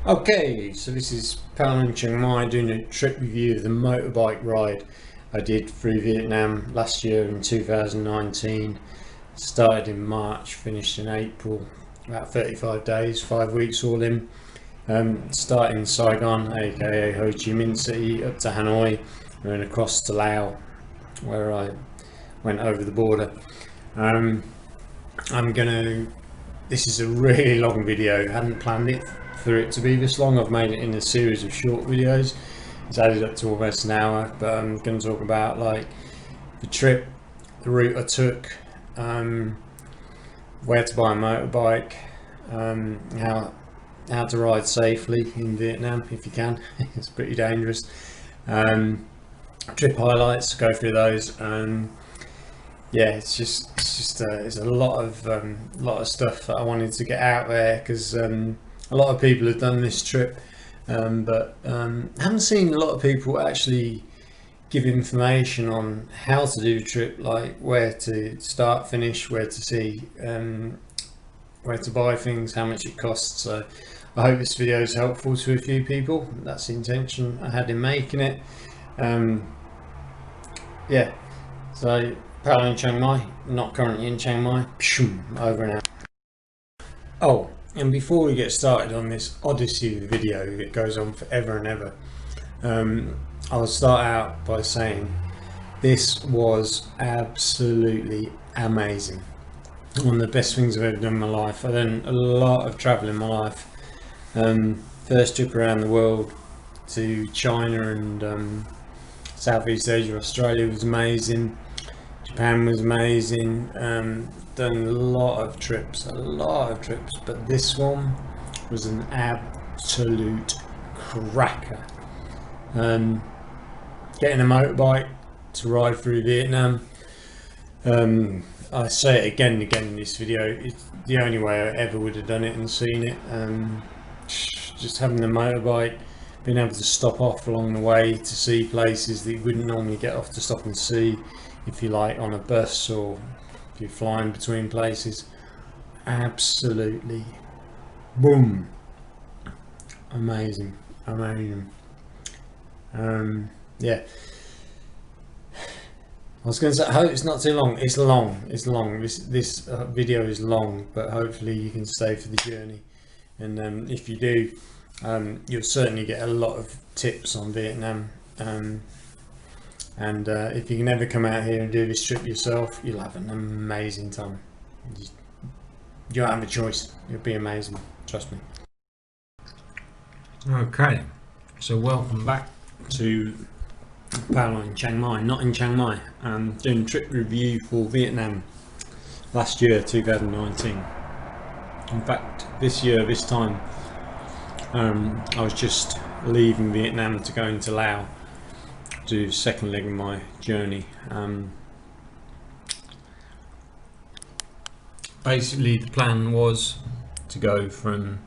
Okay, so this is Paolo in Chiang Mai doing a trip review of the motorbike ride I did through Vietnam last year in 2019. Started in March, finished in April, about 35 days, 5 weeks all in. Starting in Saigon, aka Ho Chi Minh City, up to Hanoi, and then across to Laos, where I went over the border. This is a really long video. I hadn't planned it for it to be this long. I've made it in a series of short videos. It's added up to almost an hour, but I'm going to talk about like the trip, the route I took, where to buy a motorbike, how to ride safely in Vietnam if you can. It's pretty dangerous. Trip highlights, go through those. Yeah, it's a lot of stuff that I wanted to get out there because a lot of people have done this trip, but haven't seen a lot of people actually give information on how to do the trip, like where to start, finish, where to see, where to buy things, how much it costs. So I hope this video is helpful to a few people. That's the intention I had in making it. Yeah, so Paolo in Chiang Mai, not currently in Chiang Mai, over and out. Oh, and before we get started on this odyssey of the video that goes on forever and ever, I'll start out by saying this was absolutely amazing. One of the best things I've ever done in my life. I've done a lot of travel in my life. First trip around the world to China and Southeast Asia, Australia was amazing. Japan was amazing. Done a lot of trips, but this one was an absolute cracker. Getting a motorbike to ride through Vietnam, I say it again and again in this video, it's the only way I ever would have done it and seen it. Just having the motorbike, being able to stop off along the way to see places that you wouldn't normally get off to stop and see if you like on a bus or if you're flying between places. Absolutely boom, amazing. Yeah, I was going to say, I hope it's not too long. It's long. This video is long, but hopefully you can stay for the journey. And if you do, you'll certainly get a lot of tips on Vietnam. And if you can ever come out here and do this trip yourself, you'll have an amazing time. You don't have a choice. It'll be amazing. Trust me. Okay, so welcome back to Paolo in Chiang Mai. Not in Chiang Mai. Doing a trip review for Vietnam last year, 2019. In fact, this year, this time, I was just leaving Vietnam to go into Laos, do the second leg of my journey. Basically, the plan was to go from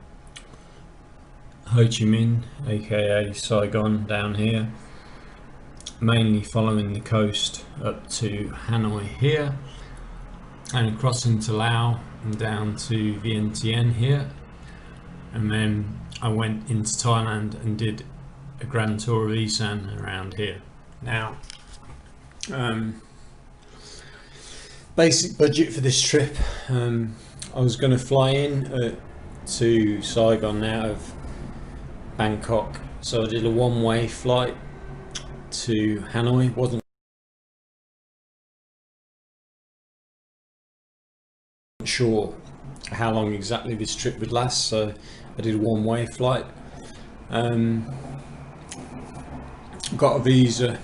Ho Chi Minh, aka Saigon, down here, mainly following the coast up to Hanoi here, and across into Laos and down to Vientiane here, and then I went into Thailand and did a grand tour of Isan around here. Now, basic budget for this trip, I was going to fly in to Saigon out of Bangkok, so I did a one-way flight to Hanoi. Wasn't sure how long exactly this trip would last, so I did a one-way flight. Got a visa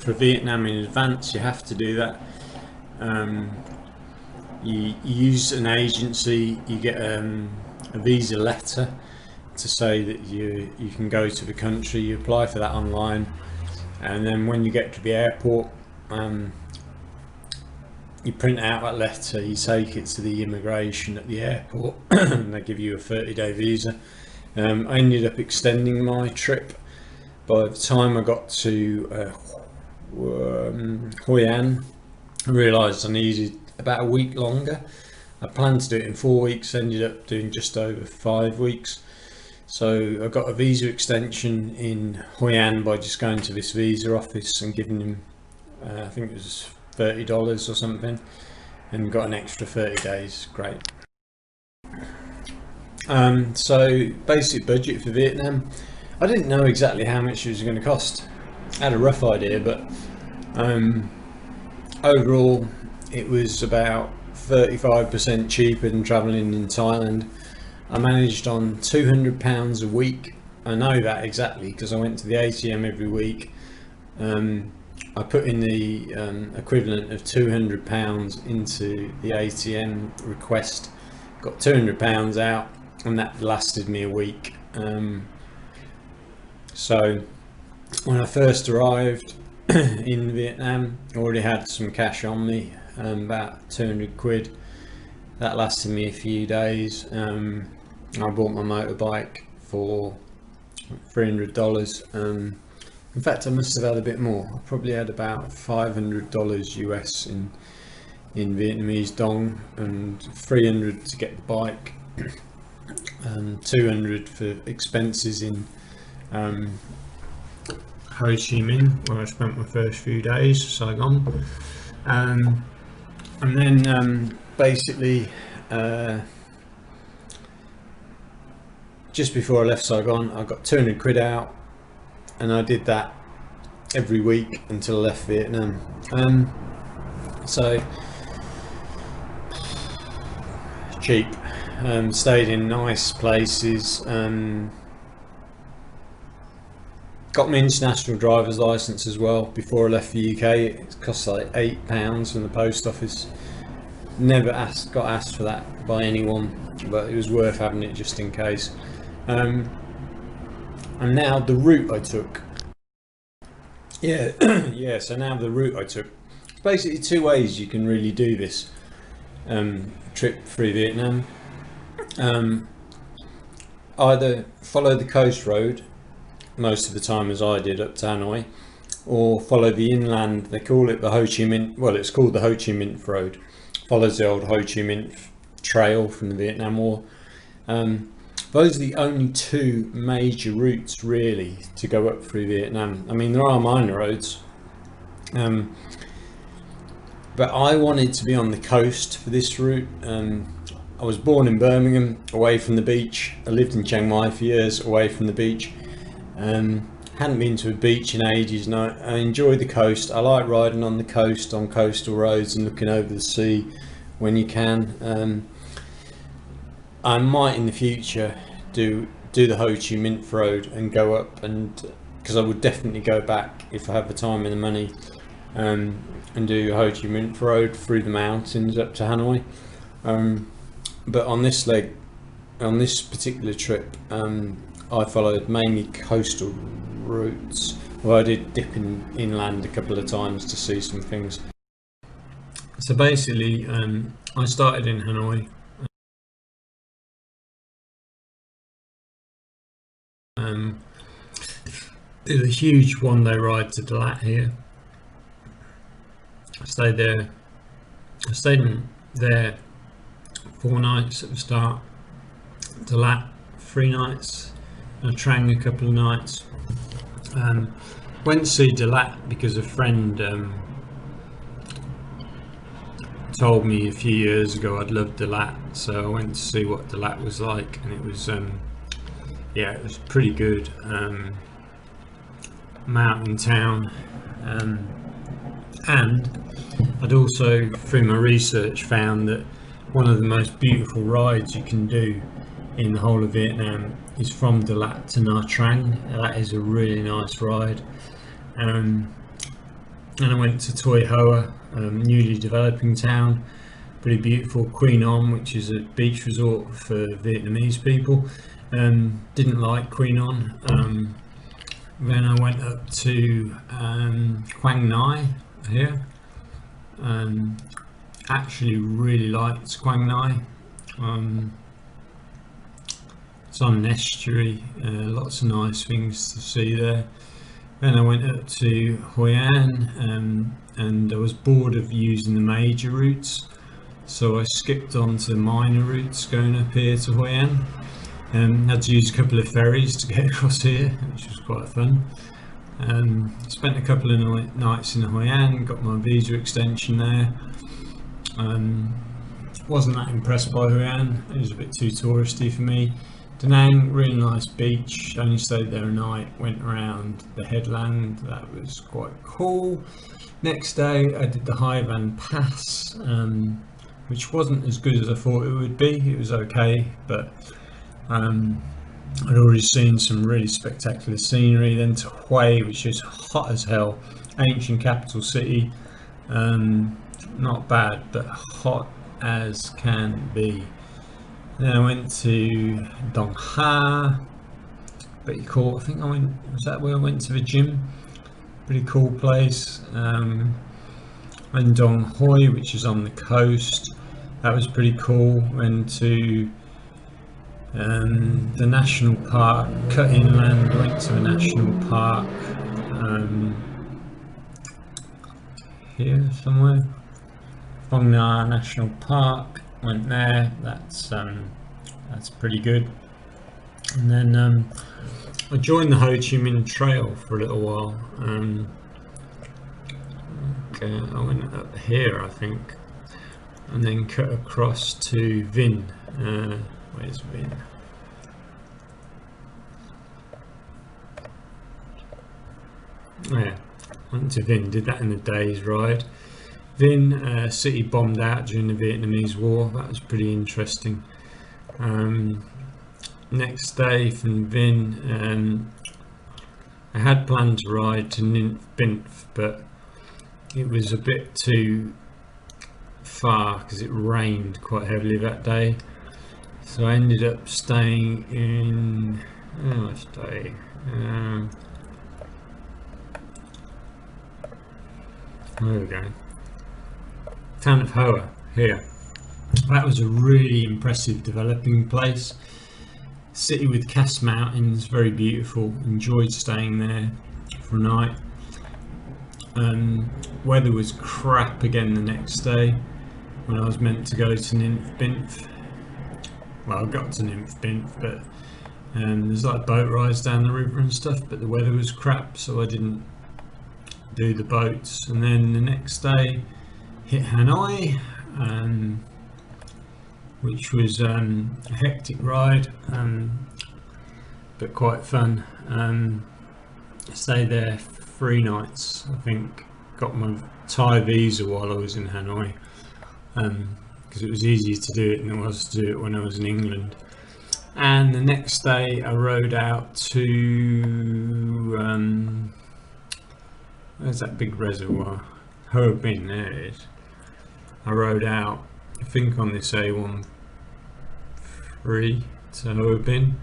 for Vietnam in advance. You have to do that. You use an agency, you get a visa letter to say that you can go to the country. You apply for that online, and then when you get to the airport, you print out that letter, you take it to the immigration at the airport and they give you a 30-day visa. I ended up extending my trip. By the time I got to Hoi An, I realised I needed about a week longer. I planned to do it in 4 weeks, ended up doing just over 5 weeks. So I got a visa extension in Hoi An by just going to this visa office and giving them, I think it was $30 or something, and got an extra 30 days. Great. So basic budget for Vietnam. I didn't know exactly how much it was going to cost. I had a rough idea, but overall it was about 35% cheaper than travelling in Thailand. I managed on £200 a week. I know that exactly because I went to the ATM every week. I put in the equivalent of £200 into the ATM request, got £200 out, and that lasted me a week. So when I first arrived in Vietnam, I already had some cash on me, about 200 quid. That lasted me a few days. I bought my motorbike for $300. In fact, I must have had a bit more. I probably had about $500 US in Vietnamese dong, and 300 to get the bike, 200 for expenses in Ho Chi Minh, where I spent my first few days, Saigon, and then basically just before I left Saigon, I got 200 quid out, and I did that every week until I left Vietnam. So cheap. Stayed in nice places. Got my international driver's license as well before I left the UK. It cost like £8 from the post office. Never got asked for that by anyone, but it was worth having it just in case. And now the route I took. So now the route I took. Basically two ways you can really do this trip through Vietnam. Either follow the coast road most of the time, as I did, up to Hanoi, or follow the inland. They call it the Ho Chi Minh, well, it's called the Ho Chi Minh Road. Follows the old Ho Chi Minh Trail from the Vietnam War. Those are the only two major routes really to go up through Vietnam. I mean, there are minor roads, but I wanted to be on the coast for this route. I was born in Birmingham, away from the beach. I lived in Chiang Mai for years, away from the beach. Hadn't been to a beach in ages, and I enjoy the coast. I like riding on the coast, on coastal roads, and looking over the sea when you can. I might in the future do the Ho Chi Minh Road and go up, and because I would definitely go back if I have the time and the money, and do Ho Chi Minh Road through the mountains up to Hanoi. But on this particular trip, I followed mainly coastal routes. Well, I did dip inland a couple of times to see some things. So basically, I started in Hanoi. Did a huge one-day ride to Dalat here. I stayed there 4 nights at the start. Dalat 3 nights. I Trang a couple of nights. Went to see Dalat because a friend told me a few years ago I'd loved Dalat, so I went to see what Dalat was like, and it was it was pretty good. Mountain town, and I'd also, through my research, found that one of the most beautiful rides you can do in the whole of Vietnam is from Dalat to Nha Trang. That is a really nice ride. And I went to Toi Hoa, newly developing town, pretty beautiful. Quy Nhon, which is a beach resort for Vietnamese people. Didn't like Quy Nhon. Then I went up to Quang Ngai here. Actually really liked Quang Ngai. It's on an estuary, lots of nice things to see there. Then I went up to Hoi An, and I was bored of using the major routes, so I skipped on to the minor routes going up here to Hoi An. Had to use a couple of ferries to get across here, which was quite fun. Spent a couple of nights in Hoi An, got my visa extension there. Wasn't that impressed by Hoi An, it was a bit too touristy for me. Da Nang, really nice beach, only stayed there a night, went around the headland, that was quite cool. Next day I did the Hai Van Pass, which wasn't as good as I thought it would be. It was okay, but I'd already seen some really spectacular scenery. Then to Hue, which is hot as hell, ancient capital city, not bad, but hot as can be. Then I went to Dong Ha, pretty cool. I think was that where I went to the gym? Pretty cool place. And Dong Hoi, which is on the coast, that was pretty cool. Went to the national park, cut inland, went to the national park here somewhere, Phong Nha National Park, went there, that's pretty good. And then I joined the Ho Chi Minh Trail for a little while. Okay, I went up here I think, and then cut across to Vinh. Where's Vinh? Oh yeah, went to Vinh, did that in a day's ride. Vinh, city bombed out during the Vietnamese War, that was pretty interesting. Next day from Vinh, I had planned to ride to Ninh Binh, but it was a bit too far because it rained quite heavily that day. So I ended up staying in, there we go, town of Hoa here. That was a really impressive developing place. City with Cass Mountains, very beautiful, enjoyed staying there for a night. Weather was crap again the next day when I was meant to go to Ninh Binh. Well, I got to Ninh Binh, but there's like boat rides down the river and stuff, but the weather was crap, so I didn't do the boats. And then the next day hit Hanoi, which was a hectic ride, but quite fun. Stayed there 3 nights, I think. Got my Thai visa while I was in Hanoi, because it was easier to do it than it was to do it when I was in England. And the next day I rode out to where's that big reservoir? Ho Chi Minh, there it is. I rode out, I think, on this A13 to Ho Chi Minh.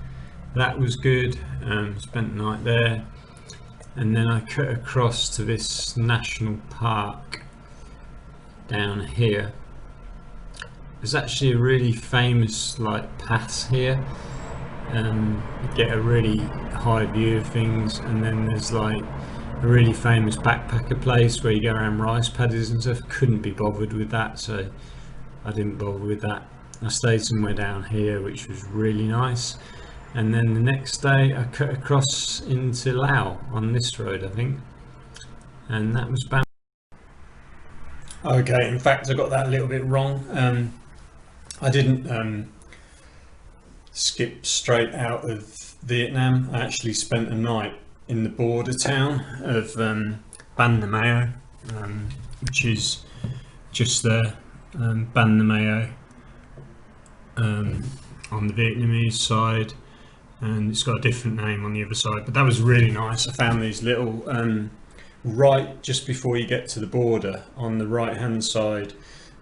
That was good. Spent the night there, and then I cut across to this national park down here. There's actually a really famous pass here. You get a really high view of things, and then there's a really famous backpacker place where you go around rice paddies and stuff. Couldn't be bothered with that, so I didn't bother with that. I stayed somewhere down here, which was really nice. And then the next day I cut across into Laos on this road, I think, and that was bad. Okay, in fact I got that a little bit wrong. I didn't skip straight out of Vietnam. I actually spent a night in the border town of Ban Na Mao, which is just there. Ban Na Mao on the Vietnamese side, and it's got a different name on the other side, but that was really nice. I found these little right just before you get to the border, on the right hand side,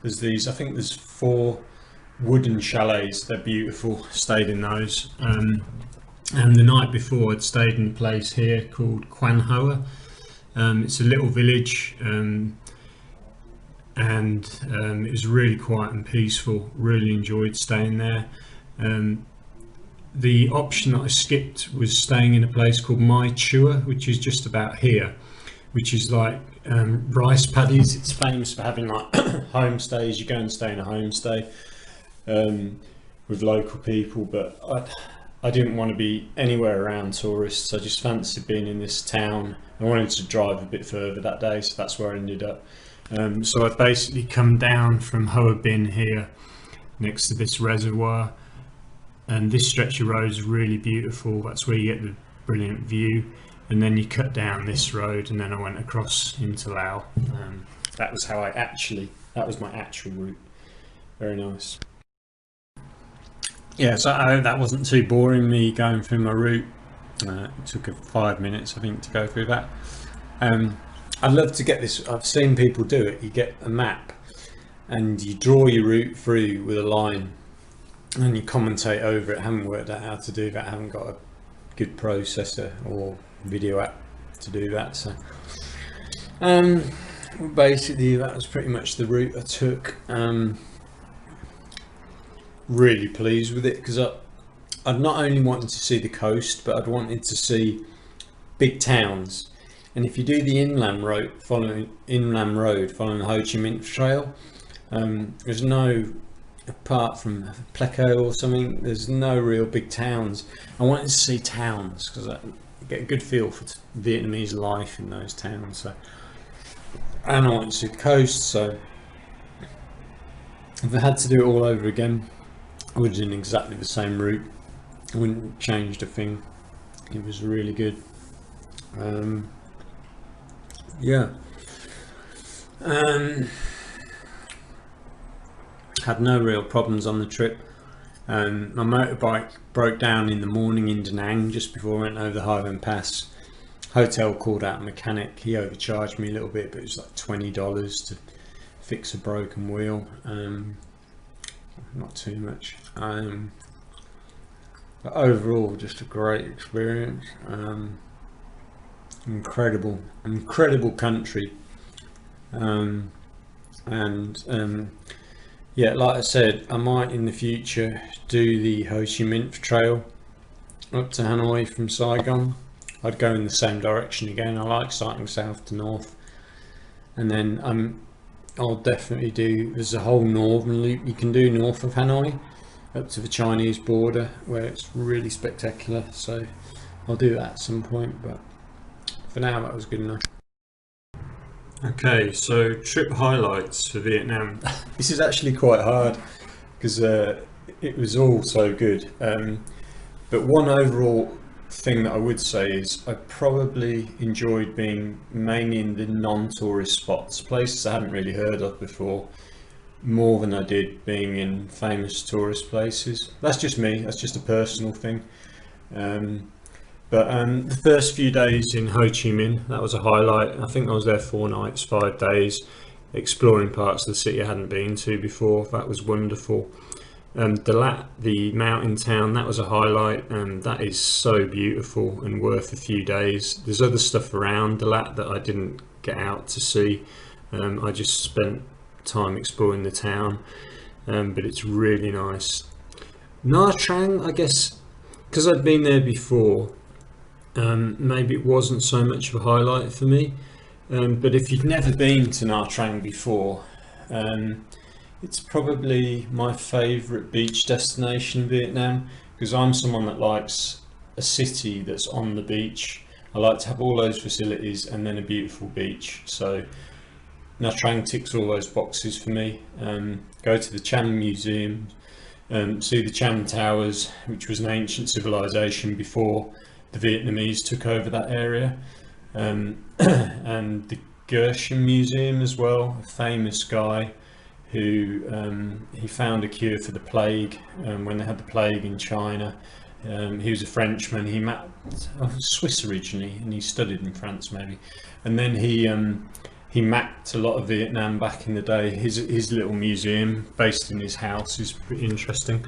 there's these, I think there's 4 wooden chalets. They're beautiful. Stayed in those. And the night before I'd stayed in a place here called Quan Hoa. It's a little village, and it was really quiet and peaceful. Really enjoyed staying there. The option that I skipped was staying in a place called Mai Chua, which is just about here, which is like rice paddies. It's famous for having homestays. You go and stay in a homestay with local people, but I didn't want to be anywhere around tourists. I just fancied being in this town. I wanted to drive a bit further that day, so that's where I ended up. So I've basically come down from Ho Chi Minh here next to this reservoir, and this stretch of road is really beautiful. That's where you get the brilliant view, and then you cut down this road, and then I went across into Laos. That was my actual route. Very nice. Yeah, so I hope that wasn't too boring, me going through my route. It took 5 minutes, I think, to go through that. I'd love to get this. I've seen people do it. You get a map and you draw your route through with a line and you commentate over it. I haven't worked out how to do that. I haven't got a good processor or video app to do that. So basically that was pretty much the route I took. Really pleased with it, because I'd not only wanted to see the coast, but I'd wanted to see big towns. And if you do the inland road following the Ho Chi Minh Trail, there's no, apart from Pleco or something, there's no real big towns. I wanted to see towns because I get a good feel for Vietnamese life in those towns. So, and I wanted to see the coast. So if I had to do it all over again, I would have done exactly the same route. I wouldn't have changed a thing. It was really good. Yeah. Had no real problems on the trip. My motorbike broke down in the morning in Da Nang just before I went over the Highland Pass. Hotel called out a mechanic. He overcharged me a little bit, but it was like $20 to fix a broken wheel. Not too much. But overall, just a great experience. Incredible country. Yeah, like I said, I might in the future do the Ho Chi Minh Trail up to Hanoi from Saigon. I'd go in the same direction again. I like starting south to north, and then I'll definitely do, there's a whole northern loop you can do north of Hanoi up to the Chinese border, where it's really spectacular. So I'll do that at some point, but for now that was good enough. Okay, so trip highlights for Vietnam. This is actually quite hard because it was all so good, but one overall thing that I would say is I probably enjoyed being mainly in the non-tourist spots, places I hadn't really heard of before, more than I did being in famous tourist places. That's just me, that's just a personal thing. But the first few days in Ho Chi Minh, that was a highlight. I think I was there 4 nights, 5 days, exploring parts of the city I hadn't been to before. That was wonderful. Dalat, the mountain town, that was a highlight, and that is so beautiful and worth a few days. There's other stuff around Dalat that I didn't get out to see. I just spent time exploring the town, but it's really nice. Nha Trang, I guess, because I'd been there before, maybe it wasn't so much of a highlight for me, but if you've never been to Nha Trang before, it's probably my favourite beach destination in Vietnam, because I'm someone that likes a city that's on the beach. I like to have all those facilities and then a beautiful beach. So Nha Trang ticks all those boxes for me. Go to the Cham Museum, see the Cham Towers, which was an ancient civilization before the Vietnamese took over that area, and the Gershon Museum as well, a famous guy who he found a cure for the plague when they had the plague in China. He was a Frenchman. He was Swiss originally, and he studied in France maybe, and then he mapped a lot of Vietnam back in the day. His little museum based in his house is pretty interesting.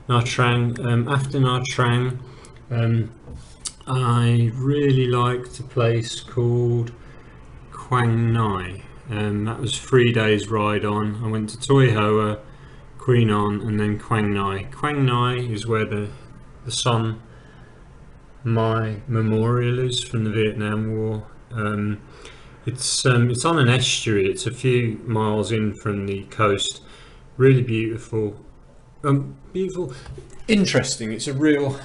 Nha Trang. After Nha Trang, I really liked a place called Quang Ngai. That was 3 days ride on. I went to Toi Hoa, Quy Nhon, and then Quang Ngai. Quang Ngai is where the Son Mai Memorial is from the Vietnam War. It's on an estuary. It's a few miles in from the coast. Really beautiful. Beautiful, interesting. It's a real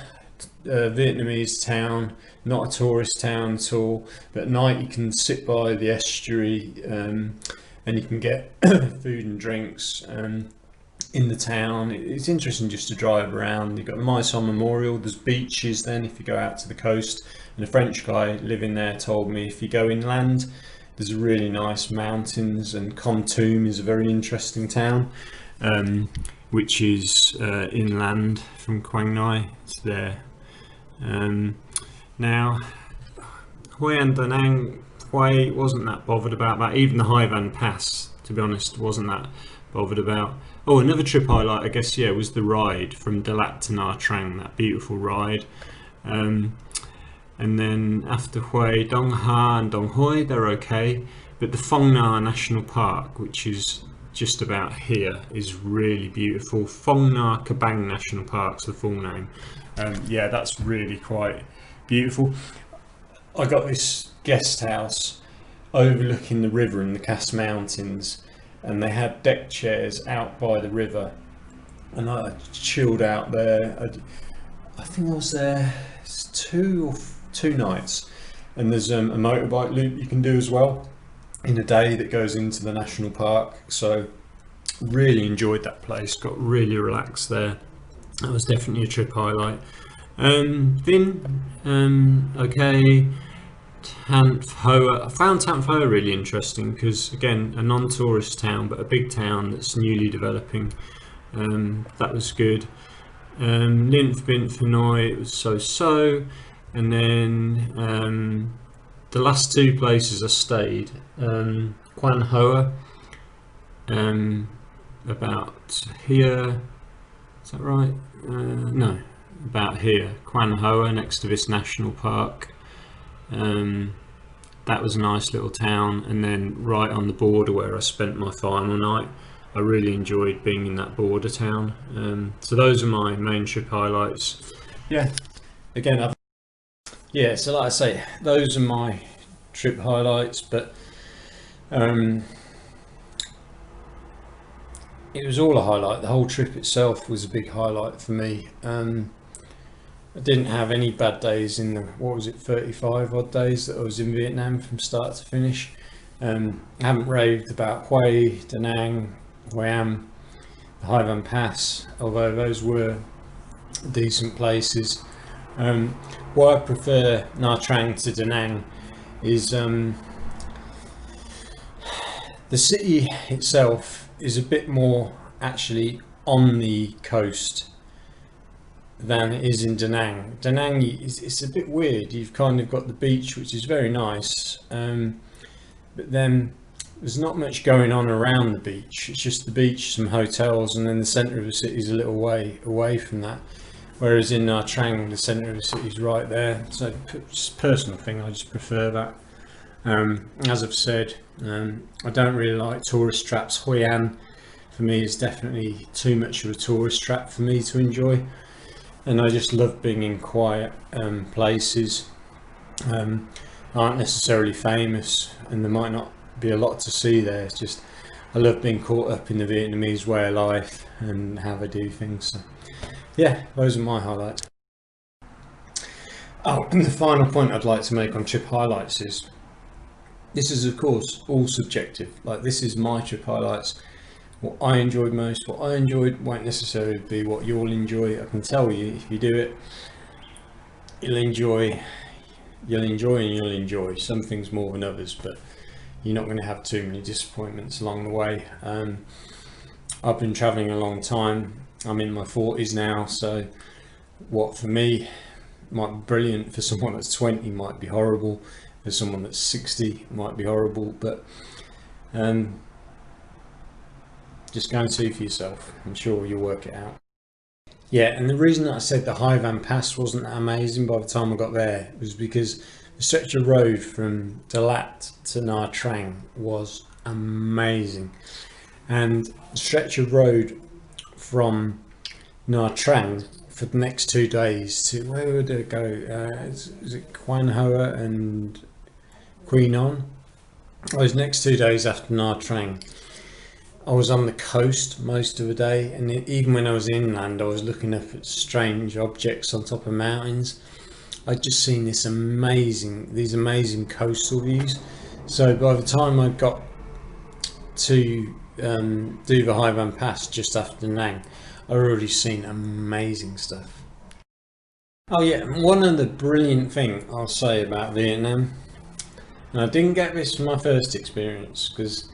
Vietnamese town, not a tourist town at all, but at night you can sit by the estuary, and you can get food and drinks in the town. It's interesting just to drive around. You've got the My Son Memorial, there's beaches then if you go out to the coast, and a French guy living there told me if you go inland there's really nice mountains, and Kon Tum is a very interesting town, which is inland from Quang Ngai. It's there. Now Hue and Da Nang, Hue wasn't that bothered about that. Even the Hai Van Pass, to be honest, wasn't that bothered about. Oh, another trip highlight, I guess, yeah, was the ride from Dalat to Nha Trang, that beautiful ride. And then after Hue, Dong Ha and Dong Hoi, they're okay, but the Phong Nha National Park, which is just about here, is really beautiful. Phong Nha Kabang National Park's the full name. Yeah, that's really quite beautiful. I got this guest house overlooking the river and the Cass Mountains, and they had deck chairs out by the river, and I chilled out there. I think I was there two nights, and there's a motorbike loop you can do as well in a day that goes into the national park. So really enjoyed that place, got really relaxed there. That was definitely a trip highlight. Vin, okay. Tan Pho, I found Tan Pho really interesting because, again, a non-tourist town but a big town that's newly developing. That was good. Linth Bint Hanoi, it was so-so. And then the last two places I stayed, Quan Hoa, about here, is that right? No, about here, Quan Hoa, next to this national park. That was a nice little town, and then right on the border where I spent my final night. I really enjoyed being in that border town. So those are my main trip highlights. Yeah, again, so like I say, those are my trip highlights, but it was all a highlight. The whole trip itself was a big highlight for me. I didn't have any bad days in the, 35 odd days that I was in Vietnam from start to finish. I haven't raved about Hue, Da Nang, Hue Am, the Hai Van Pass, although those were decent places. Why I prefer Nha Trang to Da Nang is the city itself is a bit more actually on the coast than it is in Da Nang. Da Nang, it's a bit weird. You've kind of got the beach, which is very nice, but then there's not much going on around the beach. It's just the beach, some hotels, and then the centre of the city is a little way away from that. Whereas in Nha Trang, the centre of the city is right there. So just a personal thing, I just prefer that. As I've said, I don't really like tourist traps. Hoi An for me is definitely too much of a tourist trap for me to enjoy, and I just love being in quiet places aren't necessarily famous, and there might not be a lot to see there. It's just I love being caught up in the Vietnamese way of life and how they do things. So, yeah, those are my highlights. Oh, and the final point I'd like to make on trip highlights is this is of course all subjective. Like, this is my trip highlights. What I enjoyed most, what I enjoyed won't necessarily be what you'll enjoy. I can tell you, if you do it, you'll enjoy and you'll enjoy some things more than others, but you're not going to have too many disappointments along the way. I've been traveling a long time. I'm in my 40s now, so what for me might be brilliant, for someone that's 20 might be horrible, for someone that's 60 might be horrible, but just go and see for yourself. I'm sure you'll work it out. Yeah, and the reason that I said the Hai Van Pass wasn't that amazing by the time I got there was because the stretch of road from Dalat to Nha Trang was amazing, and the stretch of road from Nha Trang for the next 2 days to, where would it go? Is it Quan Hoa and Quy Nhon? Those next 2 days after Nha Trang, I was on the coast most of the day, and even when I was inland, I was looking up at strange objects on top of mountains. I'd just seen these amazing coastal views. So by the time I got to do the Hai Van Pass just after Nang, I'd already seen amazing stuff. Oh yeah, one other brilliant thing I'll say about Vietnam, and I didn't get this from my first experience, because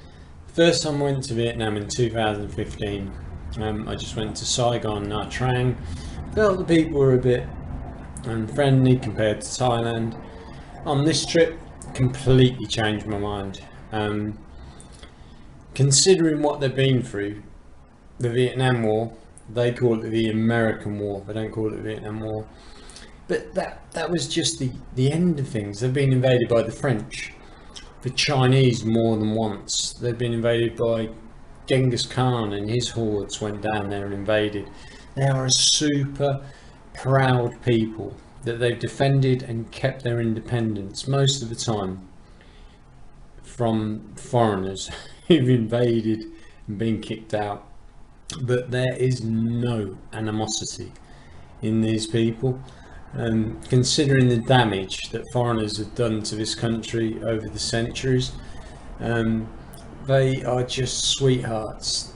the first time I went to Vietnam in 2015, I just went to Saigon, Nha Trang. Felt the people were a bit unfriendly compared to Thailand. On this trip, completely changed my mind. Considering what they've been through, the Vietnam War, they call it the American War, they don't call it the Vietnam War. But that was just the end of things. They've been invaded by the French, the Chinese more than once. They've been invaded by Genghis Khan, and his hordes went down there and invaded. They are a super proud people that they've defended and kept their independence most of the time from foreigners who've invaded and been kicked out. But there is no animosity in these people. Considering the damage that foreigners have done to this country over the centuries, they are just sweethearts.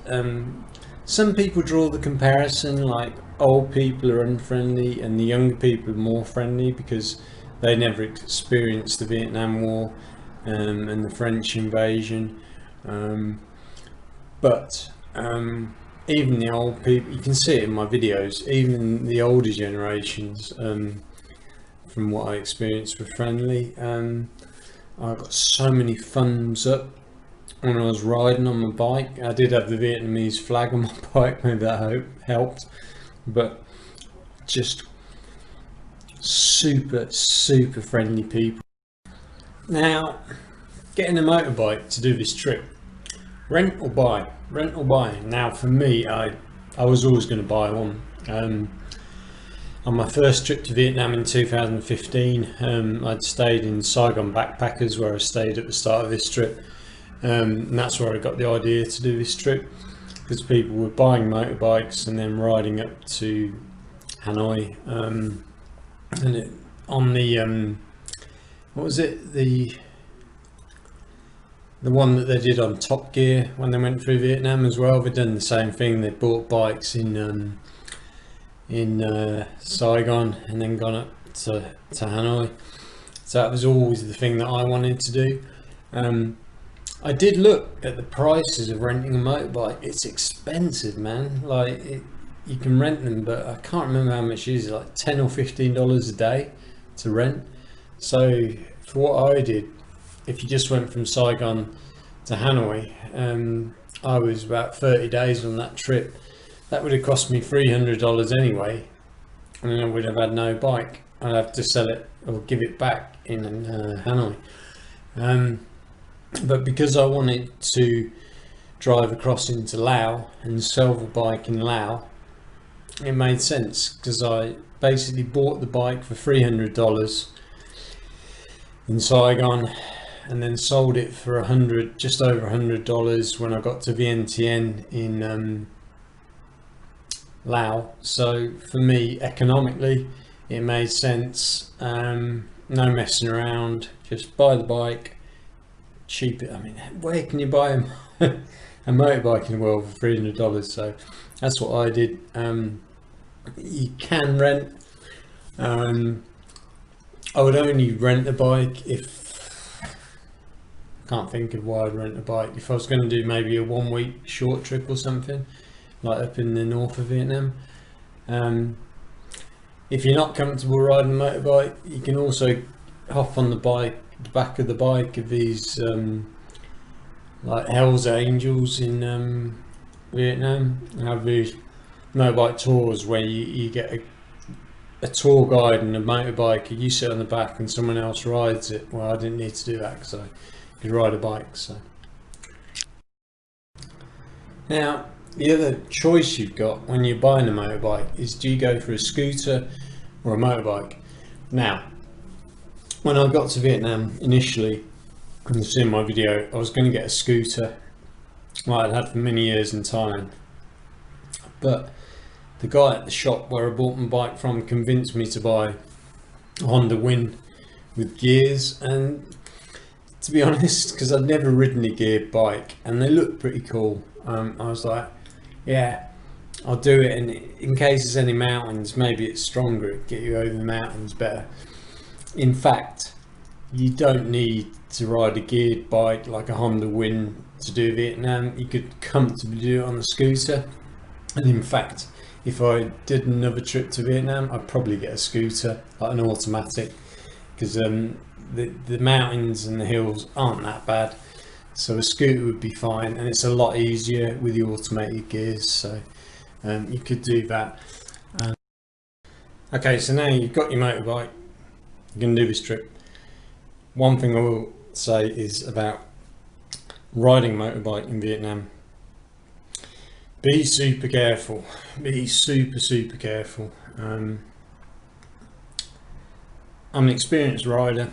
Some people draw the comparison like old people are unfriendly and the younger people are more friendly because they never experienced the Vietnam War and the French invasion. But even the old people, you can see it in my videos, even the older generations, from what I experienced, were friendly. I got so many thumbs up when I was riding on my bike. I did have the Vietnamese flag on my bike, maybe that helped, but just super friendly people. Now, getting a motorbike to do this trip, rent or buy? Rent or buy? Now for me, I was always going to buy one. On my first trip to Vietnam in 2015, I'd stayed in Saigon Backpackers, where I stayed at the start of this trip, and that's where I got the idea to do this trip, because people were buying motorbikes and then riding up to Hanoi, and on the what was it, the one that they did on Top Gear when they went through Vietnam as well. They've done the same thing. They bought bikes in Saigon and then gone up to Hanoi. So that was always the thing that I wanted to do. I did look at the prices of renting a motorbike. It's expensive, man. Like you can rent them, but I can't remember how much it is, like $10 or $15 a day to rent. So for what I did, if you just went from Saigon to Hanoi, I was about 30 days on that trip. That would have cost me $300 anyway, and then I would have had no bike. I'd have to sell it or give it back in Hanoi. But because I wanted to drive across into Laos and sell the bike in Laos, it made sense, because I basically bought the bike for $300 in Saigon, and then sold it for just over $100 when I got to Vientiane in Laos. So for me, economically, it made sense. No messing around, just buy the bike, cheap. I mean, where can you buy a motorbike in the world for $300? So that's what I did. You can rent. I would only rent a bike if, can't think of why I'd rent a bike. If I was going to do maybe a 1 week short trip or something, like up in the north of Vietnam. If you're not comfortable riding a motorbike, you can also hop on the back of the bike of these like Hell's Angels in Vietnam. They have these motorbike tours where you get a tour guide and a motorbike, you sit on the back and someone else rides it. Well, I didn't need to do that because I could ride a bike. So now the other choice you've got when you're buying a motorbike is, do you go for a scooter or a motorbike? Now, when I got to Vietnam initially, and you've seen my video, I was going to get a scooter, well, I'd had for many years in Thailand. But the guy at the shop where I bought my bike from convinced me to buy a Honda Win with gears, and to be honest, because I'd never ridden a geared bike and they looked pretty cool, I was like, yeah, I'll do it, and in case there's any mountains, maybe it's stronger, it'd get you over the mountains better. In fact, you don't need to ride a geared bike like a Honda Win to do Vietnam. You could comfortably do it on a scooter, and in fact, if I did another trip to Vietnam, I'd probably get a scooter, like an automatic, because the mountains and the hills aren't that bad, so a scooter would be fine, and it's a lot easier with the automated gears, so you could do that. Okay, so now you've got your motorbike, you're going to do this trip. One thing I will say is about riding a motorbike in Vietnam: be super careful, be super careful. I'm an experienced rider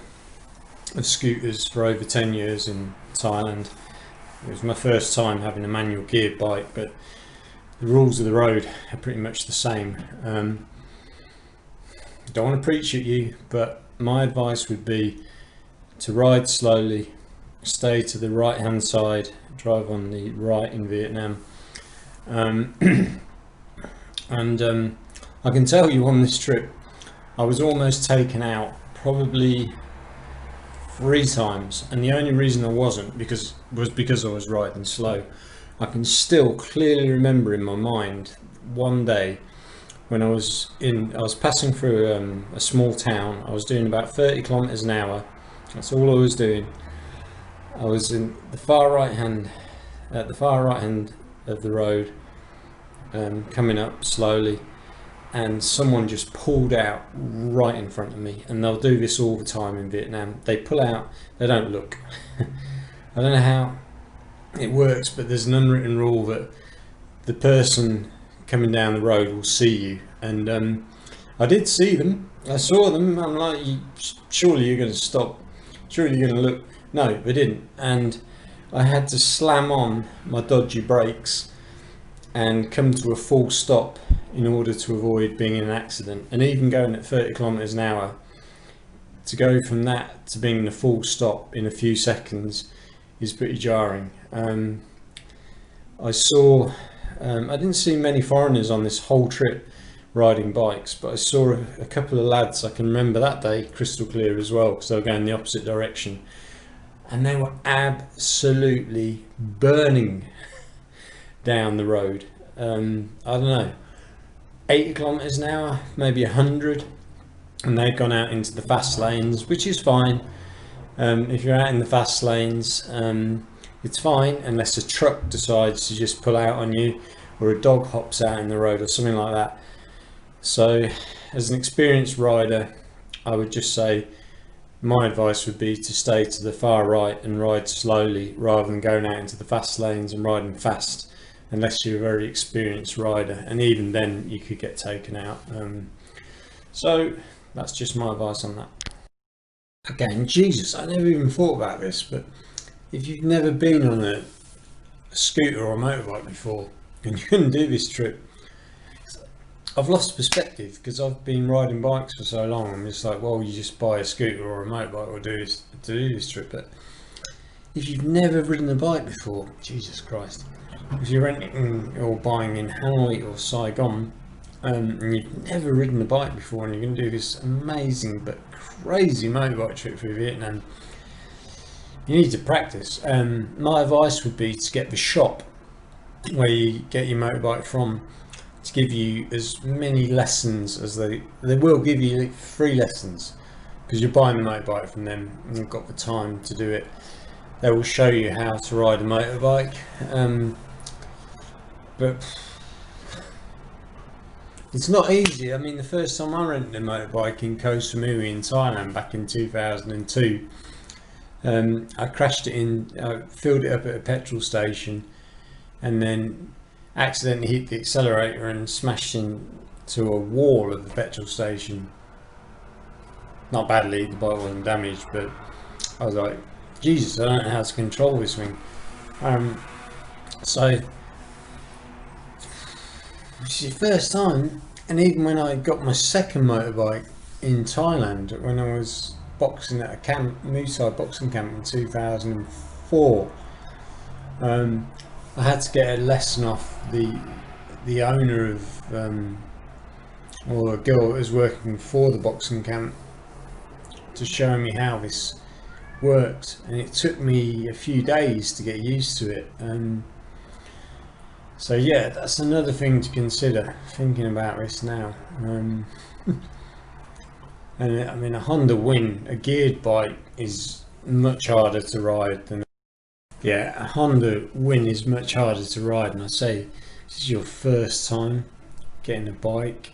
of scooters for over 10 years in Thailand. It was my first time having a manual geared bike, but the rules of the road are pretty much the same. Don't want to preach at you, but my advice would be to ride slowly, stay to the right hand side, drive on the right in Vietnam. I can tell you on this trip I was almost taken out probably 3 times, and the only reason I wasn't was because I was riding slow. I can still clearly remember in my mind one day when I was passing through a small town. I was doing about 30 kilometers an hour. That's all I was doing. I was in the far right hand of the road, coming up slowly, and someone just pulled out right in front of me. And they'll do this all the time in Vietnam. They pull out, they don't look. I don't know how it works, but there's an unwritten rule that the person coming down the road will see you, and I did see them. I saw them. I'm like, surely you're going to stop, surely you're going to look. No, they didn't, and I had to slam on my dodgy brakes and come to a full stop in order to avoid being in an accident. And even going at 30 kilometers an hour, to go from that to being in a full stop in a few seconds is pretty jarring. I didn't see many foreigners on this whole trip riding bikes, but I saw a couple of lads. I can remember that day crystal clear as well, because they were going the opposite direction, and they were absolutely burning down the road. I don't know, 80 kilometers an hour, maybe 100, and they'd gone out into the fast lanes, which is fine. If you're out in the fast lanes, it's fine, unless a truck decides to just pull out on you, or a dog hops out in the road or something like that. So as an experienced rider, I would just say my advice would be to stay to the far right and ride slowly, rather than going out into the fast lanes and riding fast, unless you're a very experienced rider, and even then you could get taken out. So that's just my advice on that. Again, Jesus, I never even thought about this, but if you've never been on a scooter or a motorbike before and you couldn't do this trip, I've lost perspective, because I've been riding bikes for so long. I'm just like, well, you just buy a scooter or a motorbike or do this trip. But if you've never ridden a bike before, Jesus Christ, if you're renting or buying in Hanoi or Saigon, and you've never ridden a bike before, and you're going to do this amazing but crazy motorbike trip through Vietnam, you need to practice. My advice would be to get the shop where you get your motorbike from to give you as many lessons as they will give you. Free lessons, because you're buying the motorbike from them and you've got the time to do it. They will show you how to ride a motorbike, but it's not easy. I mean, the first time I rented a motorbike in Koh Samui in Thailand back in 2002, I crashed it I filled it up at a petrol station, and then accidentally hit the accelerator and smashed into a wall of the petrol station. Not badly, the bike wasn't damaged, but I was like, Jesus, I don't know how to control this thing. So it's the first time, and even when I got my second motorbike in Thailand, when I was boxing at a camp, Muay Thai boxing camp in 2004, I had to get a lesson off the owner of, or a girl that was working for the boxing camp, to show me how this worked, and it took me a few days to get used to it. So yeah, that's another thing to consider thinking about this now. And I mean, a Honda Win, a geared bike, is much harder to ride than, yeah, a Honda Win is much harder to ride. And I say, this is your first time getting a bike.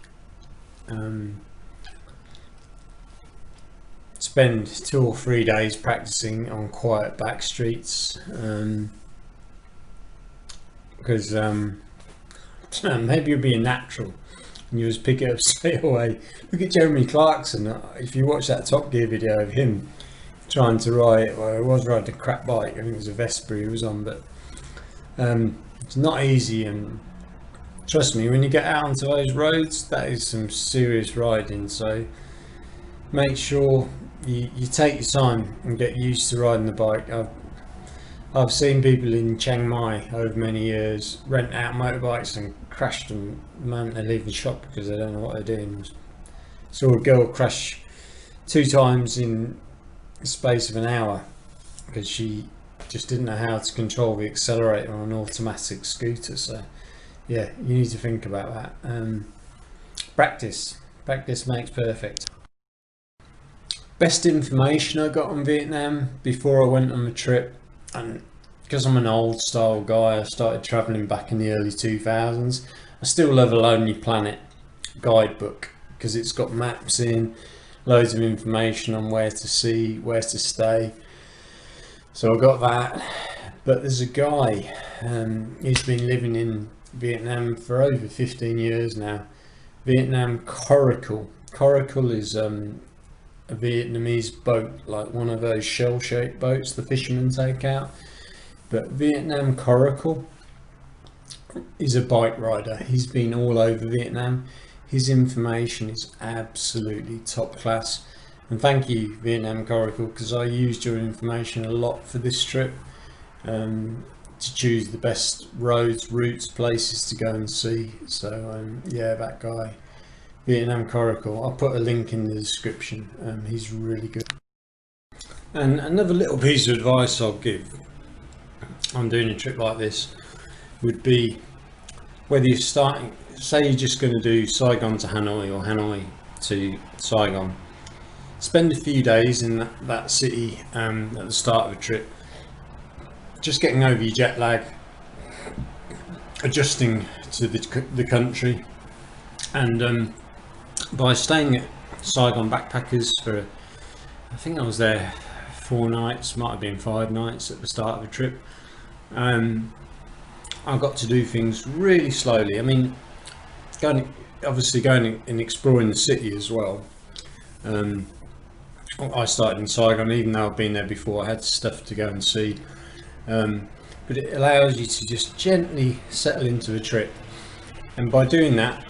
Spend 2 or 3 days practicing on quiet back streets, because maybe you'll be a natural and you just pick it up straight away. Look at Jeremy Clarkson. If you watch that Top Gear video of him trying to ride, well, he was riding a crap bike, I think it was a Vespa he was on, but it's not easy. And trust me, when you get out onto those roads, that is some serious riding. So make sure you take your time and get used to riding the bike. I've seen people in Chiang Mai over many years rent out motorbikes and crash them the moment they leave the shop because they don't know what they're doing. Saw a girl crash 2 times in the space of an hour because she just didn't know how to control the accelerator on an automatic scooter. So yeah, you need to think about that. Practice makes perfect. Best information I got on Vietnam before I went on the trip, and because I'm an old style guy, I started travelling back in the early 2000s. I still love a Lonely Planet guidebook because it's got maps in, loads of information on where to see, where to stay. So I got that. But there's a guy, he's been living in Vietnam for over 15 years now. Vietnam Coracle. Coracle is a Vietnamese boat, like one of those shell-shaped boats the fishermen take out. But Vietnam Coracle is a bike rider. He's been all over Vietnam. His information is absolutely top class. And thank you, Vietnam Coracle, because I used your information a lot for this trip, to choose the best roads, routes, places to go and see. So yeah, that guy, Vietnam Coracle, I'll put a link in the description. He's really good. And another little piece of advice I'll give on doing a trip like this would be, whether you're starting, say you're just going to do Saigon to Hanoi or Hanoi to Saigon, spend a few days in that city at the start of a trip, just getting over your jet lag, adjusting to the country, and by staying at Saigon Backpackers for, I think I was there 4 nights, might have been 5 nights at the start of the trip, I got to do things really slowly. I mean, obviously going and exploring the city as well. I started in Saigon, even though I've been there before. I had stuff to go and see, but it allows you to just gently settle into the trip. And by doing that,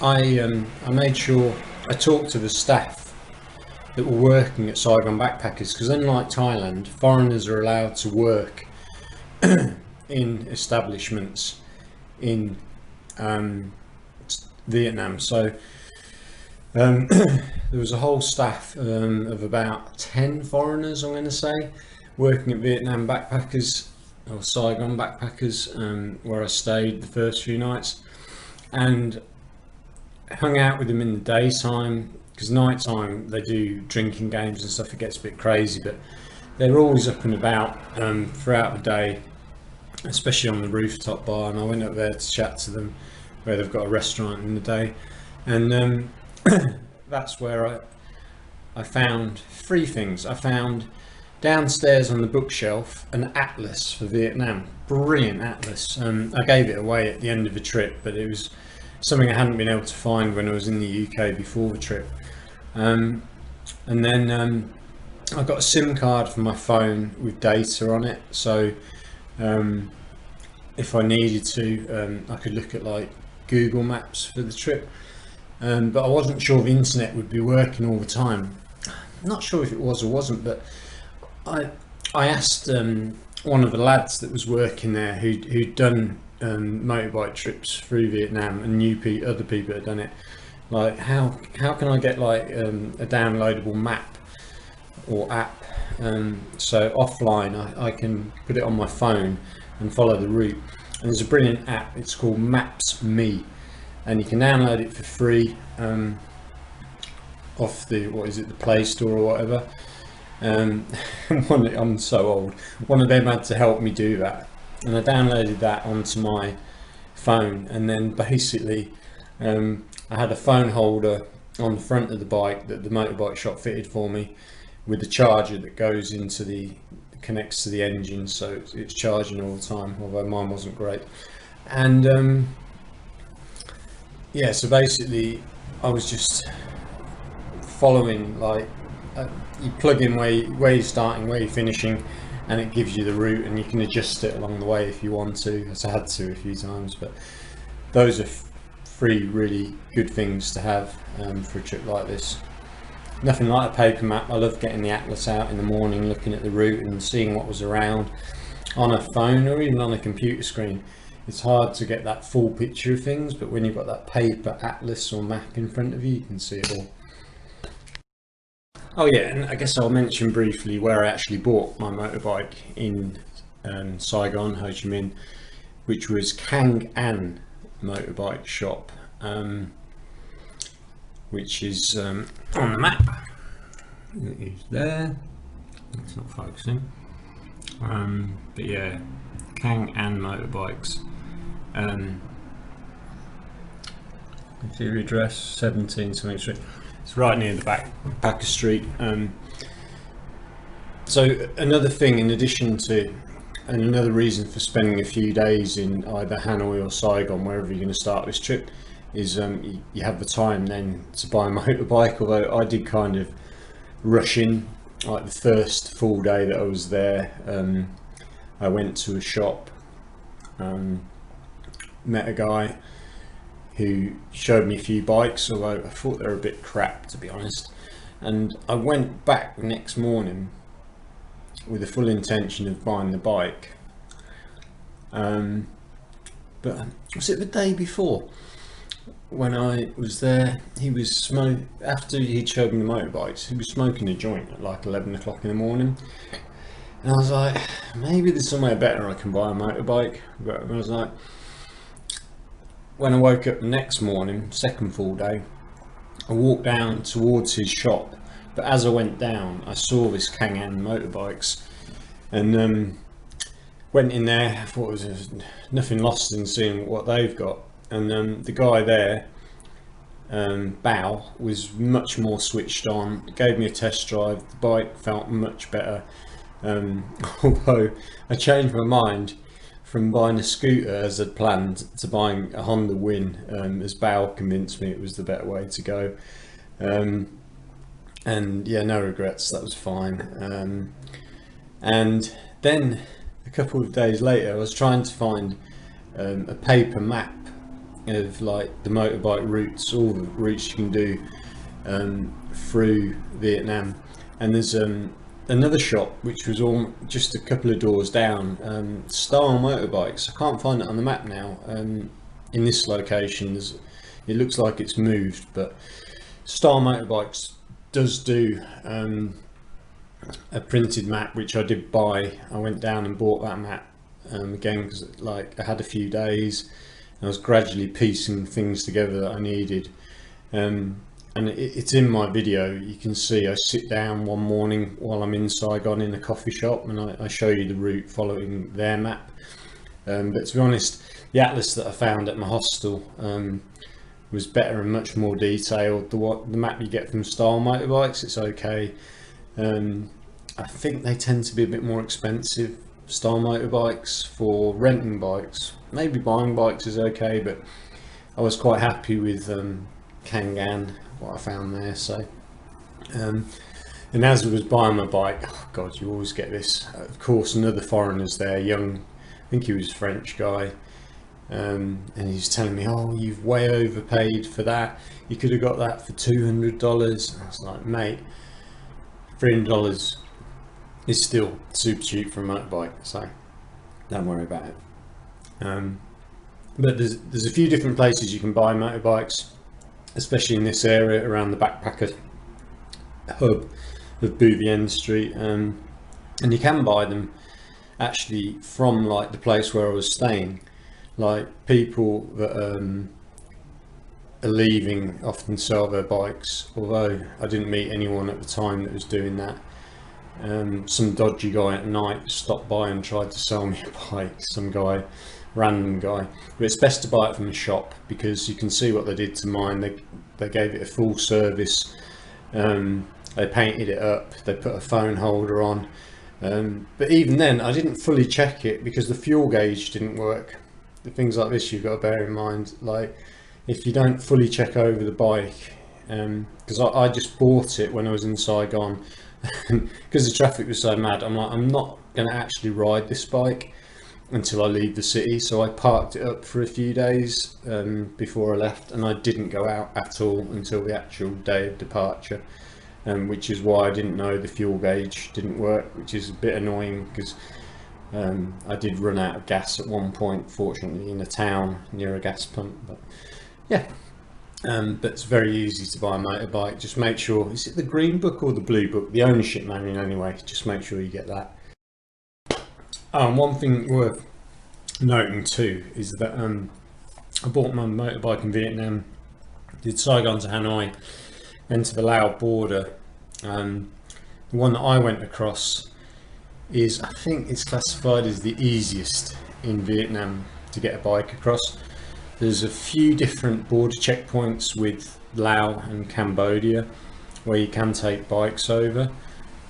I made sure I talked to the staff that were working at Saigon Backpackers, because unlike Thailand, foreigners are allowed to work in establishments in Vietnam. So there was a whole staff of about 10 foreigners, I'm going to say, working at Vietnam Backpackers, or Saigon Backpackers, where I stayed the first few nights, and hung out with them in the daytime, because nighttime they do drinking games and stuff. It gets a bit crazy, but they're always up and about throughout the day, especially on the rooftop bar. And I went up there to chat to them, where they've got a restaurant in the day, and that's where I found 3 things. I found downstairs on the bookshelf an atlas for Vietnam, brilliant atlas. I gave it away at the end of the trip, but it was something I hadn't been able to find when I was in the UK before the trip. And then I got a SIM card for my phone with data on it, so if I needed to, I could look at like Google Maps for the trip, but I wasn't sure the internet would be working all the time. Not sure if it was or wasn't, but I asked one of the lads that was working there who'd done motorbike trips through Vietnam and knew other people that had done it, like how can I get like a downloadable map or app, so offline I can put it on my phone and follow the route. And there's a brilliant app, it's called Maps Me, and you can download it for free off the the Play Store or whatever. I'm so old. One of them had to help me do that, and I downloaded that onto my phone, and then basically I had a phone holder on the front of the bike that the motorbike shop fitted for me, with the charger that goes into connects to the engine, so it's charging all the time, although mine wasn't great. And yeah, so basically I was just following, like you plug in where you're starting, where you're finishing, and it gives you the route, and you can adjust it along the way if you want to, as I had to a few times. But those are three really good things to have for a trip like this. Nothing like a paper map. I love getting the atlas out in the morning, looking at the route and seeing what was around. On a phone or even on a computer screen, it's hard to get that full picture of things, but when you've got that paper atlas or map in front of you, you can see it all. Oh yeah, and I guess I'll mention briefly where I actually bought my motorbike in Saigon, Ho Chi Minh, which was Kang An motorbike shop, which is on the map. It is there. It's not focusing. But yeah, Kang An motorbikes. Interior address 17 something street. It's right near the back of street. So another thing, in addition to, and another reason for spending a few days in either Hanoi or Saigon, wherever you're going to start this trip, is you have the time then to buy a motorbike. Although I did kind of rush in, like the first full day that I was there, I went to a shop, met a guy who showed me a few bikes, although I thought they were a bit crap, to be honest. And I went back the next morning with the full intention of buying the bike. But was it the day before? When I was there, he was after he'd showed me the motorbikes, he was smoking a joint at like 11 o'clock in the morning. And I was like, maybe there's somewhere better I can buy a motorbike. But I was like, when I woke up the next morning, second full day, I walked down towards his shop, but as I went down I saw this Kang An motorbikes, and went in there. I thought it was nothing lost in seeing what they've got, and the guy there, Bao, was much more switched on, gave me a test drive. The bike felt much better, although I changed my mind from buying a scooter as I'd planned to buying a Honda Win, as Bao convinced me it was the better way to go. And yeah, no regrets, that was fine. And then a couple of days later I was trying to find a paper map of like the motorbike routes, all the routes you can do through Vietnam. And there's another shop which was just a couple of doors down, Style Motorbikes. I can't find it on the map now. In this location it looks like it's moved, but Style Motorbikes does do a printed map, which I did buy. I went down and bought that map again because like I had a few days. I was gradually piecing things together that I needed, and it's in my video. You can see I sit down one morning while I'm in Saigon in a coffee shop, and I show you the route following their map. But to be honest, the atlas that I found at my hostel was better and much more detailed. The map you get from Style Motorbikes, it's okay. I think they tend to be a bit more expensive, Style Motorbikes, for renting bikes. Maybe buying bikes is okay, but I was quite happy with Kang An, what I found there. So and as I was buying my bike, oh god, you always get this, of course, another foreigners there, young I think he was a French guy, and he's telling me, oh, you've way overpaid for that, you could have got that for $200. I was like, mate, $300 is still super cheap for a motorbike, so don't worry about it. But there's a few different places you can buy motorbikes, especially in this area around the backpacker hub of Bouvienne Street, and you can buy them actually from like the place where I was staying. Like people that are leaving often sell their bikes, although I didn't meet anyone at the time that was doing that. Some dodgy guy at night stopped by and tried to sell me a bike, some guy, random guy. But it's best to buy it from a shop, because you can see what they did to mine. They gave it a full service, they painted it up, they put a phone holder on, but even then I didn't fully check it because the fuel gauge didn't work. Things like this you've got to bear in mind, like if you don't fully check over the bike, because I just bought it when I was in Saigon because the traffic was so mad. I'm like, I'm not going to actually ride this bike until I leave the city, so I parked it up for a few days before I left, and I didn't go out at all until the actual day of departure, which is why I didn't know the fuel gauge didn't work, which is a bit annoying because I did run out of gas at one point, fortunately in a town near a gas pump. But yeah, but it's very easy to buy a motorbike. Just make sure, is it the green book or the blue book, the ownership manual anyway, just make sure you get that. And one thing worth noting too is that I bought my motorbike in Vietnam, did Saigon to Hanoi, then to the Laos border. The one that I went across is, I think it's classified as the easiest in Vietnam to get a bike across. There's a few different border checkpoints with Laos and Cambodia where you can take bikes over,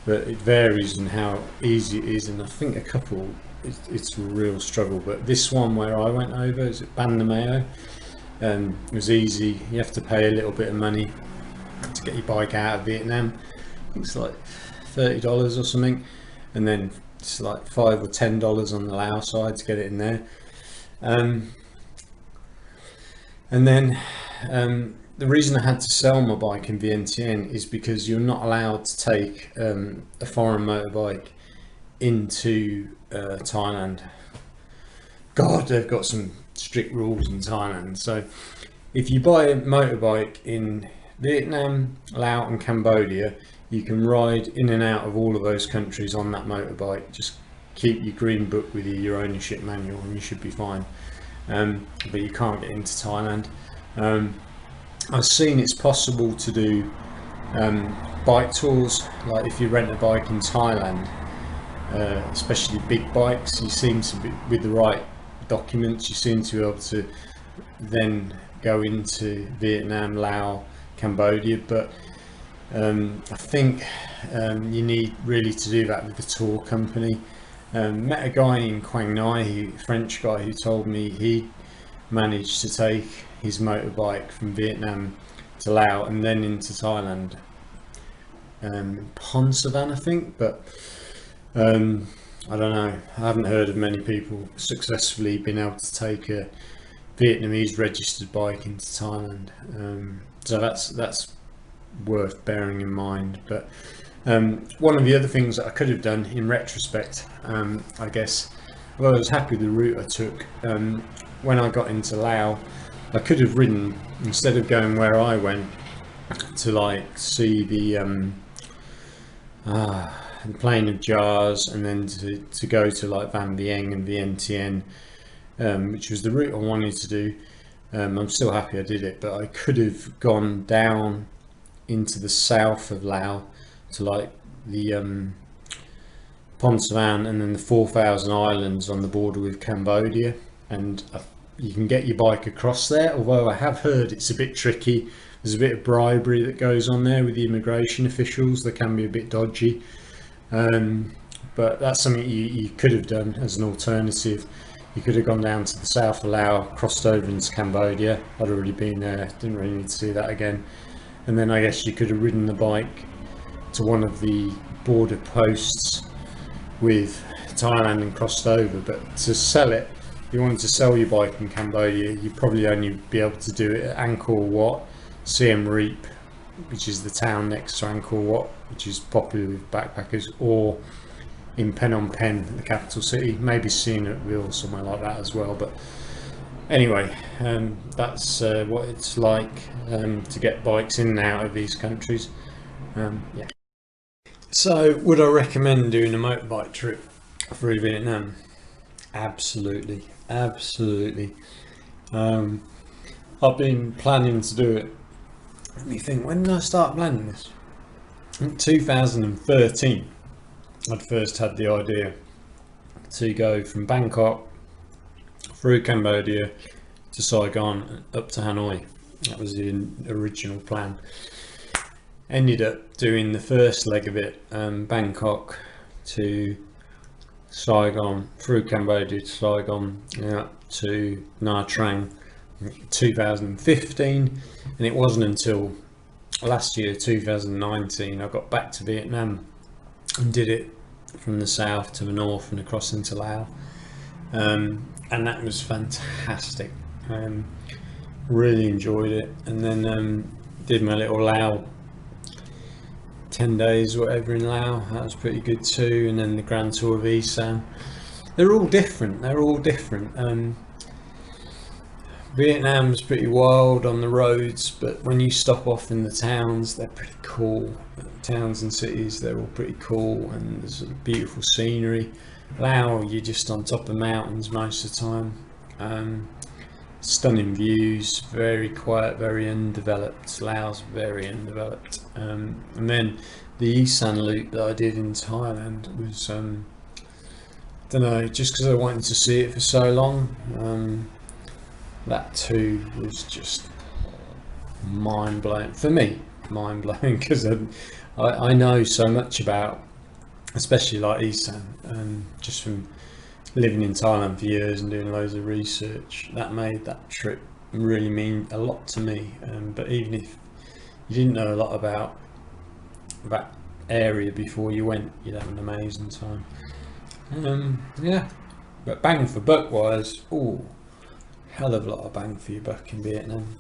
but it varies in how easy it is, and I think a couple it's a real struggle. But this one where I went over, is it Ban Mae, it was easy. You have to pay a little bit of money to get your bike out of Vietnam. I think it's like $30 or something, and then it's like $5 or $10 on the Laos side to get it in there. And then the reason I had to sell my bike in Vientiane is because you're not allowed to take a foreign motorbike into Thailand. God, they've got some strict rules in Thailand. So if you buy a motorbike in Vietnam, Laos and Cambodia, you can ride in and out of all of those countries on that motorbike. Just keep your green book with you, your ownership manual, and you should be fine. But you can't get into Thailand. I've seen it's possible to do bike tours, like if you rent a bike in Thailand, especially big bikes, you seem to be, with the right documents, you seem to be able to then go into Vietnam, Laos, Cambodia. But I think you need really to do that with the tour company. Met a guy in Quang Ngai, a French guy, who told me he managed to take his motorbike from Vietnam to Laos and then into Thailand, Pon Savan I think, but I don't know, I haven't heard of many people successfully being able to take a Vietnamese registered bike into Thailand, so that's worth bearing in mind. But one of the other things that I could have done in retrospect, I guess, well, I was happy with the route I took. When I got into Laos, I could have ridden, instead of going where I went to like see the Plain of Jars, and then to go to like Van Vieng and Vientiane, which was the route I wanted to do. I'm still happy I did it, but I could have gone down into the south of Laos to like the Pon Savan and then the 4,000 islands on the border with Cambodia, and you can get your bike across there, although I have heard it's a bit tricky. There's a bit of bribery that goes on there with the immigration officials. They can be a bit dodgy, but that's something you could have done as an alternative. You could have gone down to the south of Laos, crossed over into Cambodia. I'd already been there, didn't really need to do that again. And then I guess you could have ridden the bike to one of the border posts with Thailand and crossed over. But to sell it, if you wanted to sell your bike in Cambodia, you'd probably only be able to do it at Angkor Wat, Siem Reap, which is the town next to Angkor Wat, which is popular with backpackers, or in Phnom Penh, the capital city, maybe Sihanoukville or somewhere like that as well. But anyway, that's what it's like to get bikes in and out of these countries. Yeah. So would I recommend doing a motorbike trip through Vietnam? Absolutely, absolutely. I've been planning to do it. Let me think, when did I start planning this? In 2013 I'd first had the idea to go from Bangkok through Cambodia to Saigon up to Hanoi. That was the original plan. Ended up doing the first leg of it, Bangkok to Saigon, through Cambodia to Saigon, up to Nha Trang, 2015, and it wasn't until last year, 2019, I got back to Vietnam and did it from the south to the north and across into Laos, and that was fantastic. Really enjoyed it, and then did my little Laos 10 days whatever in Laos. That was pretty good too. And then the Grand Tour of Isan. They're all different. Vietnam's pretty wild on the roads, but when you stop off in the towns, they're pretty cool. Towns and cities, they're all pretty cool, and there's beautiful scenery. Laos, you're just on top of mountains most of the time. Stunning views, very quiet, very undeveloped. Laos, very undeveloped. And then the Isan loop that I did in Thailand was, don't know, just because I wanted to see it for so long. That too was just mind-blowing for me, mind-blowing, because I know so much about, especially like Isan, just from living in Thailand for years and doing loads of research. That made that trip really mean a lot to me. But even if you didn't know a lot about that area before you went, you'd have an amazing time. Yeah, but bang for buck wise, oh, hell of a lot of bang for your buck in Vietnam.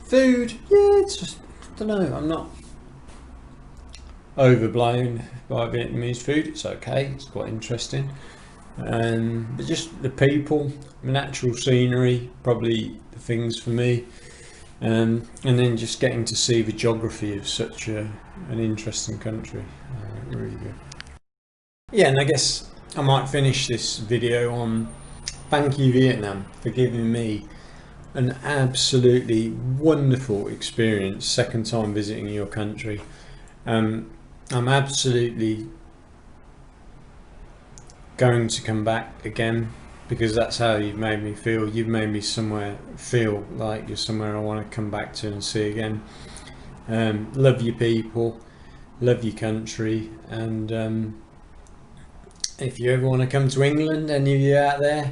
Food, yeah, it's just, I don't know, I'm not overblown by Vietnamese food. It's okay, it's quite interesting. But just the people, the natural scenery, probably the things for me, and then just getting to see the geography of such an interesting country. Really good. Yeah, and I guess I might finish this video on thank you Vietnam for giving me an absolutely wonderful experience, second time visiting your country. I'm absolutely going to come back again, because that's how you've made me feel. You've made me feel like you're somewhere I want to come back to and see again. Love your people, love your country, and if you ever want to come to England, any of you out there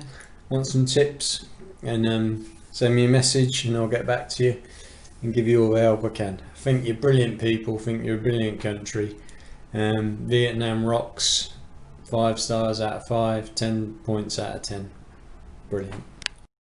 want some tips, and send me a message and I'll get back to you and give you all the help I can. I think you're brilliant people, think you're a brilliant country. Vietnam rocks. 5 stars out of 5, 10 points out of 10. Brilliant.